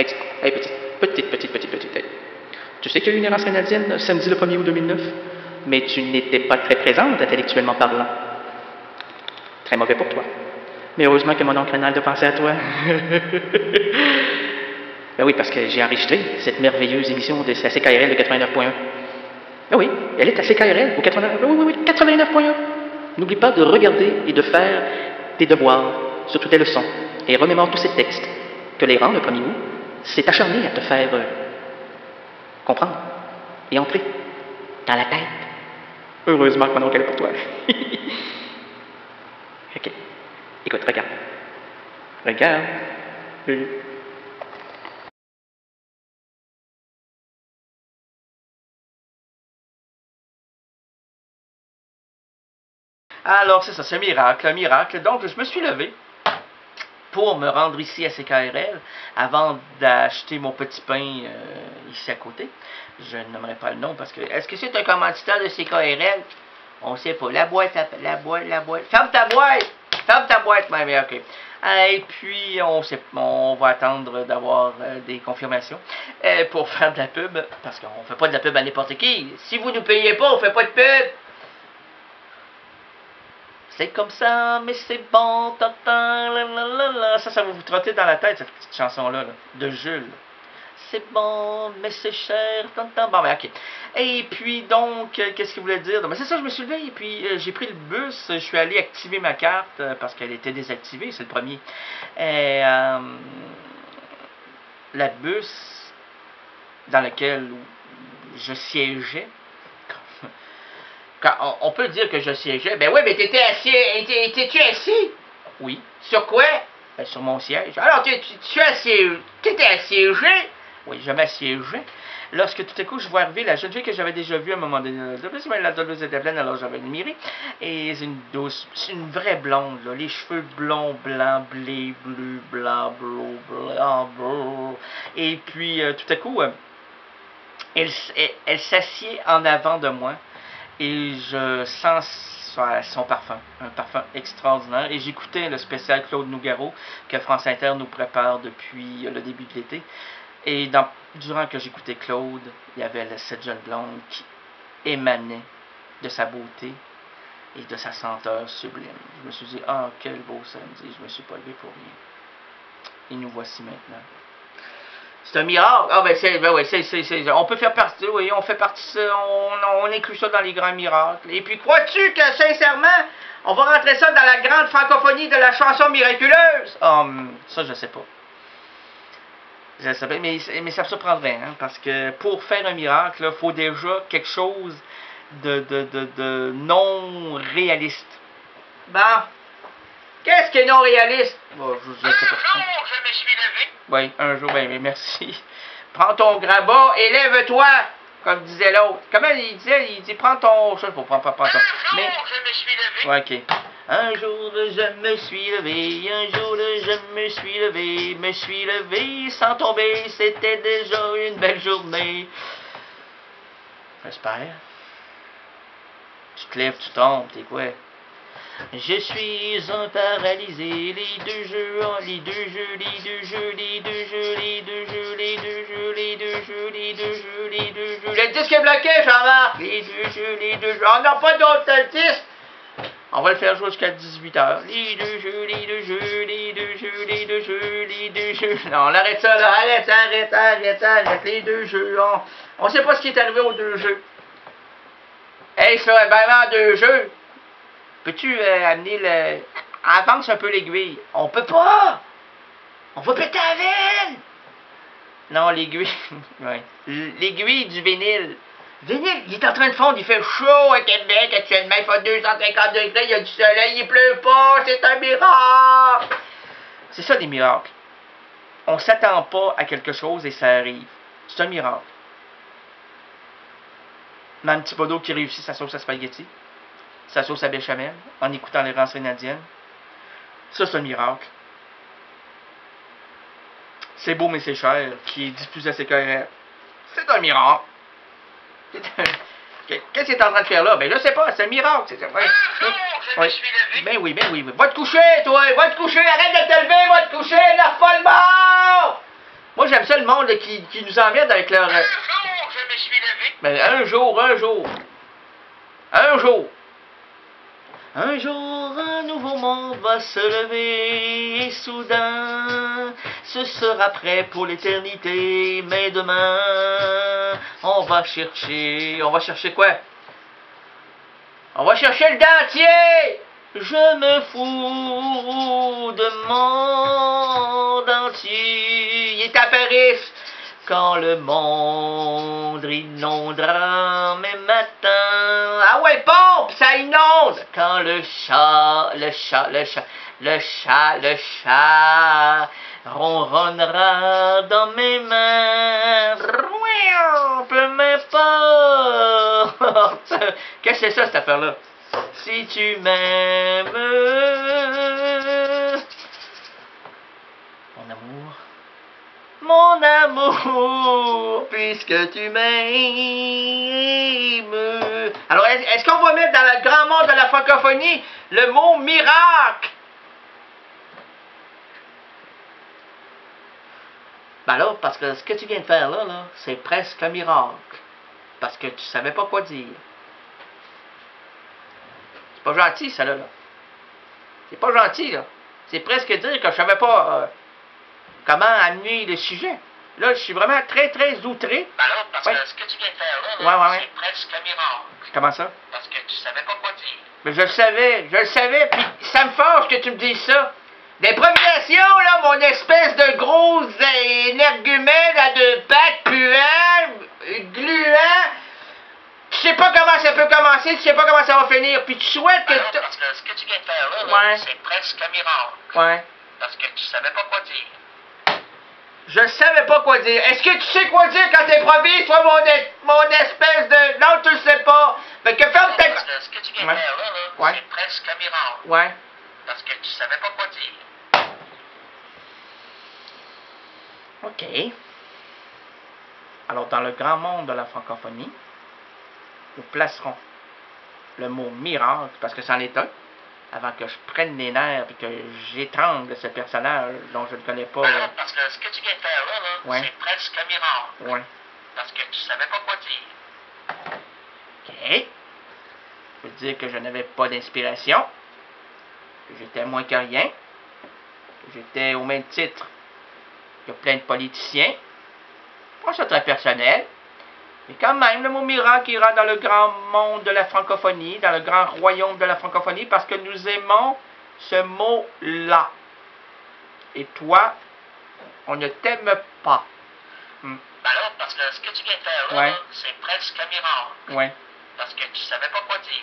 Hey, petite. Hey. Tu sais qu'il y a eu une errance canadienne samedi le 1er août 2009, mais tu n'étais pas très présente intellectuellement parlant. Très mauvais pour toi. Mais heureusement que mon oncle Rénal a pensé à toi. Ben oui, parce que j'ai enregistré cette merveilleuse émission de CKRL de 89.1. Ah oui, elle est à CKRL au 89.1. N'oublie pas de regarder et de faire tes devoirs sur toutes tes leçons et remémore tous ces textes que Léran, le 1er août, s'est acharné à te faire comprendre et entrer dans la tête. Heureusement que mon oncle est pour toi. Ok. Écoute, regarde. Alors, c'est ça, c'est un miracle. Donc, je me suis levé pour me rendre ici à CKRL avant d'acheter mon petit pain ici à côté. Je n'aimerais pas le nom parce que... Est-ce que c'est un commanditaire de CKRL? On sait pas. La boîte. Ferme ta boîte, ma mère, ok. Et puis, on va attendre d'avoir des confirmations pour faire de la pub, parce qu'on fait pas de la pub à n'importe qui. Si vous nous payez pas, on fait pas de pub. C'est comme ça, mais c'est bon, Ça va vous trotter dans la tête, cette petite chanson-là, de Jules. C'est bon, mais c'est cher, Bon, ben, ok. Et puis, donc, qu'est-ce qu'il voulait dire? Ben, c'est ça, je me suis levé, et puis j'ai pris le bus, je suis allé activer ma carte, parce qu'elle était désactivée, c'est le premier. Et, la bus dans laquelle je siégeais, on peut dire que je siégeais. Ben oui, mais t'étais assis. Étais-tu assis? Oui. Sur quoi? Ben, sur mon siège. Alors, t'étais assiégé? Oui, je m'assiégeais. Lorsque tout à coup, je vois arriver la jeune fille que j'avais déjà vue à un moment donné. La donneuse était pleine, alors j'avais admiré. Et c'est une douce, c'est une vraie blonde, là. Les cheveux blonds, blancs, bleu, blanc, bleu. Et puis, tout à coup, elle s'assied en avant de moi. Et je sens son parfum, un parfum extraordinaire. Et j'écoutais le spécial Claude Nougaro que France Inter nous prépare depuis le début de l'été. Et durant que j'écoutais Claude, il y avait cette jeune blonde qui émanait de sa beauté et de sa senteur sublime. Je me suis dit, ah, quel beau samedi, je me suis pas levé pour rien. Et nous voici maintenant. C'est un miracle. Ah on peut faire partie, oui, on fait partie, on inclut ça dans les grands miracles. Et puis crois-tu que sincèrement, on va rentrer ça dans la grande francophonie de la chanson miraculeuse? Ça je sais pas. Je sais pas, mais ça me surprendrait, hein, parce que pour faire un miracle, il faut déjà quelque chose de non réaliste. Bon. Qu'est-ce qui est non réaliste? Bon, je sais pas. Un jour, je me suis levé. Oui, un jour, ben merci. Prends ton grabat et lève-toi, comme disait l'autre. Comment il disait? Il dit, prends ton... Je sais pas, prends ton... Un jour, je me suis levé. Ouais, ok. Un jour, je me suis levé, me suis levé sans tomber, c'était déjà une belle journée. J'espère. Tu te lèves, tu tombes, t'es quoi? Je suis un paralysé, les deux jeux, le disque est bloqué, Jean-Marc! Les deux jeux, on n'a pas d'autres disques! On va le faire jouer jusqu'à 18h. Les deux jeux. Non, on arrête ça, là, arrête, les deux jeux, on sait pas ce qui est arrivé aux deux jeux. Hey, ça, vraiment deux jeux! Peux-tu amener avance un peu l'aiguille? On peut pas! On va péter la veine! Non, l'aiguille... ouais. L'aiguille du vinyle. Vinyle, il est en train de fondre, il fait chaud à Québec actuellement, il fait 250 degrés, il y a du soleil, il pleut pas, c'est un miracle! C'est ça des miracles. On s'attend pas à quelque chose et ça arrive. C'est un miracle. Mme Thibodeau qui réussit sa sauce à spaghetti. Sa sauce à béchamel, en écoutant les rances canadiennes. Ça, c'est un miracle. C'est beau, mais c'est cher, qui est diffusé à CKRL. C'est un miracle. Qu'est-ce qu'il est en train de faire là? Ben, je sais pas, c'est un miracle. Ouais. Je me suis levé. Ben oui. Va te coucher, toi! Va te coucher! Arrête de te lever! Va te coucher! Lâche pas le bord! Moi, j'aime ça le monde là, qui nous emmerde avec leur... Un jour, je me suis levé. Ben, un jour. Un jour, un nouveau monde va se lever et soudain, ce sera prêt pour l'éternité. Mais demain, on va chercher quoi? On va chercher le dentier! Je me fous de monde entier. Il est à Paris. Quand le monde inondera mes matins. Ah ouais, pompe, ça inonde. Quand le chat ronronnera dans mes mains. Peu m'importe. Qu'est-ce que c'est ça, cette affaire-là? Si tu m'aimes, mon amour, puisque tu m'aimes. Alors, est-ce qu'on va mettre dans le grand monde de la francophonie le mot miracle? Ben là, parce que ce que tu viens de faire là, c'est presque un miracle. Parce que tu savais pas quoi dire. C'est pas gentil, ça là. C'est pas gentil, là. C'est presque dire que je savais pas comment amener le sujet. Là, je suis vraiment très, très outré. Alors, parce que ce que tu viens de faire là, c'est presque un miracle. Comment ça? Parce que tu savais pas quoi dire. Mais je le savais, puis ça me fâche que tu me dises ça. D'improvisation, là, mon espèce de gros énergumène à deux pattes, puant, gluant. Tu sais pas comment ça peut commencer, tu sais pas comment ça va finir, puis tu souhaites que... Alors, parce que ce que tu viens de faire là, c'est presque un miracle. Ouais. Parce que tu savais pas quoi dire. Je savais pas quoi dire. Est-ce que tu sais quoi dire quand t'improvises, toi, mon espèce de... Non, tu le sais pas. Fait que ferme ta... Parce que ce que tu viens de faire là, c'est presque un miracle. Ouais. Parce que tu savais pas quoi dire. OK. Alors, dans le grand monde de la francophonie, nous placerons le mot miracle, parce que c'en est un, avant que je prenne les nerfs et que j'étrangle ce personnage dont je ne connais pas. Alors, parce que ce que tu viens de faire là, c'est presque un miracle. Ouais. Parce que tu savais pas quoi dire. OK. Je veux dire que je n'avais pas d'inspiration, que j'étais moins que rien, que j'étais au même titre que plein de politiciens. Pas ça très personnel. Mais quand même, le mot miracle ira dans le grand monde de la francophonie, dans le grand royaume de la francophonie, parce que nous aimons ce mot-là. Et toi, on ne t'aime pas. Alors, parce que ce que tu viens de faire là, c'est presque un miracle. Ouais. Parce que tu savais pas quoi dire.